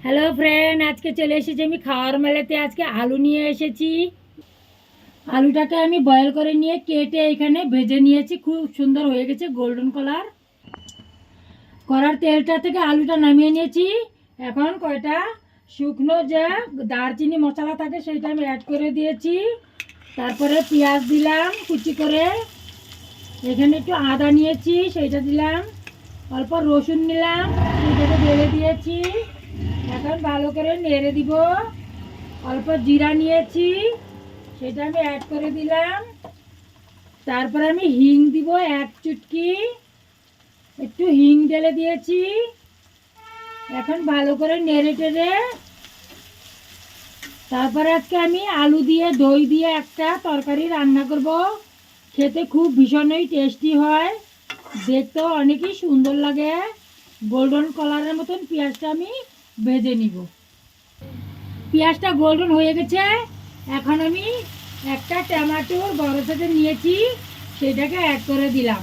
Hello friend, আজকে চলে এসেছি আমি খাওয়ার মেলাতে। আজকে আলু নিয়ে এসেছি। আলুটাকে আমি বয়েল করে নিয়ে কেটে এখানে ভেজে নিয়েছি। খুব সুন্দর হয়ে গেছে, গোল্ডেন কালার। কড়ার তেলটা থেকে আলুটা নামিয়ে নিয়েছি। এখন কয়টা শুকনো যে দারচিনি মশলা থাকে সেটা আমি অ্যাড করে দিয়েছি। তারপরে পেঁয়াজ দিলাম কুচি করে। এখানে একটু আদা নিয়েছি, সেইটা দিলাম। অল্প রসুন নিলাম, সেটাকে ঢেলে দিয়েছি। এখন ভালো করে নেড়ে দিব। অল্প জিরা নিয়েছি, সেটা আমি অ্যাড করে দিলাম। তারপর আমি হিং দিব এক চুটকি, একটু হিং ঢেলে দিয়েছি। এখন ভালো করে নেড়ে টেড়ে তারপরে আজকে আমি আলু দিয়ে দই দিয়ে একটা তরকারি রান্না করব। খেতে খুব ভীষণই টেস্টি হয়, দেখতেও অনেকই সুন্দর লাগে। গোল্ডেন কালারের মতন পেঁয়াজটা আমি ভেজে নিব। পেঁয়াজটা গোল্ডেন হয়ে গেছে। এখন আমি একটা টমেটোর বড় সাথে নিয়েছি, সেটাকে অ্যাড করে দিলাম।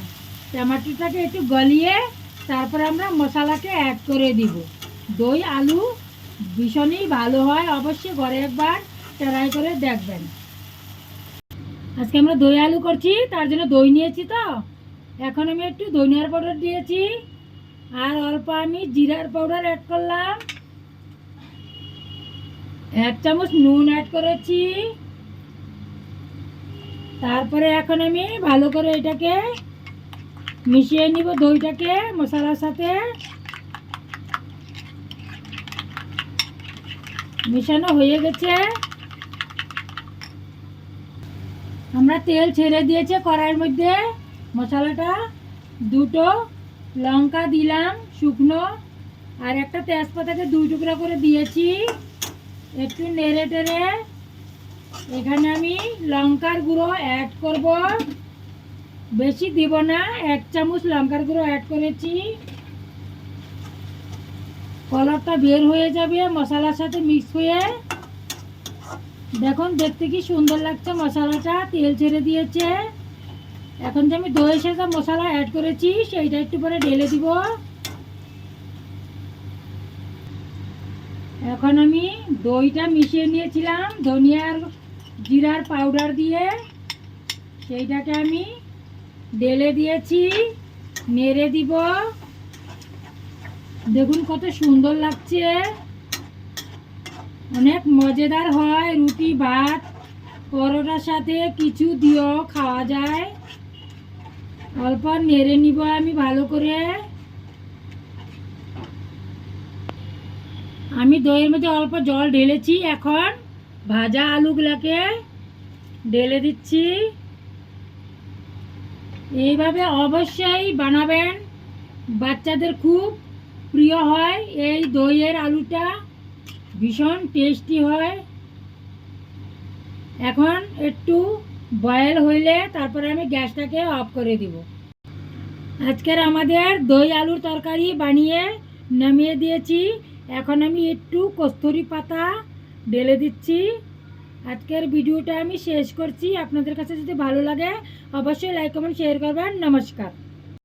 টমেটোটাকে একটু গলিয়ে তারপরে আমরা মশলাকে অ্যাড করে দিব। দই আলু ভীষণই ভালো হয়, অবশ্যই ঘরে একবার ট্রাই করে দেখবেন। আজকে আমরা দই আলু করছি, তার জন্য দই নিয়েছি। তো এখন আমি একটু ধনিয়ার পাউডার দিয়েছি, আর অল্প আমি জিরার পাউডার অ্যাড করলাম। 1 চামচ নুন অ্যাড করেছি। তারপরে এখন আমি ভালো করে এটাকে মিশিয়ে নিব, দইটাকে মশলার সাথে। মেশানো হয়ে গেছে। আমরা তেল ছেড়ে দিয়েছে কড়াইয়ের মধ্যে। মশলাটা দুটো লঙ্কা দিলাম শুকনো, আর একটা তেজপাতাকে 2 টুকরা করে দিয়েছি। একটু নেড়ে টেড়ে এখানে আমি লঙ্কার গুঁড়ো অ্যাড করব, বেশি দিব না। 1 চামচ লঙ্কার গুঁড়ো অ্যাড করেছি। কালারটা বের হয়ে যাবে মশলার সাথে মিক্স হয়ে। দেখুন দেখতে কি সুন্দর লাগছে, মশলাটা তেল ছেড়ে দিয়েছে। এখন যে আমি দইয়ের সাথে মশলা অ্যাড করেছি সেইটা একটু পরে ঢেলে দিব। এখন আমি দইটা মিশিয়ে নিয়েছিলাম ধনিয়ার জিরার পাউডার দিয়ে, সেইটাকে আমি ঢেলে দিয়েছি। নেড়ে দিব। দেখুন কত সুন্দর লাগছে, অনেক মজাদার হয়। রুটি ভাত পরোটার সাথে কিছু দিয়েও খাওয়া যায়। অল্প নেড়ে নিব আমি ভালো করে। আমি দইয়ের মধ্যে অল্প জল ঢেলেছি। এখন ভাজা আলুগুলোকে ঢেলে দিচ্ছি। এইভাবে অবশ্যই বানাবেন, বাচ্চাদের খুব প্রিয় হয়। এই দইয়ের আলুটা ভীষণ টেস্টি হয়। এখন একটু বয়েল হইলে তারপরে আমি গ্যাসটাকে অফ করে দিব। আজকের আমাদের দই আলুর তরকারি বানিয়ে নামিয়ে দিয়েছি। এখন আমি একটু কস্তুরি পাতা ঢেলে দিচ্ছি। আজকের ভিডিওটা আমি শেষ করছি। আপনাদের কাছে যদি ভালো লাগে অবশ্যই লাইক কমেন্ট শেয়ার করবেন। নমস্কার।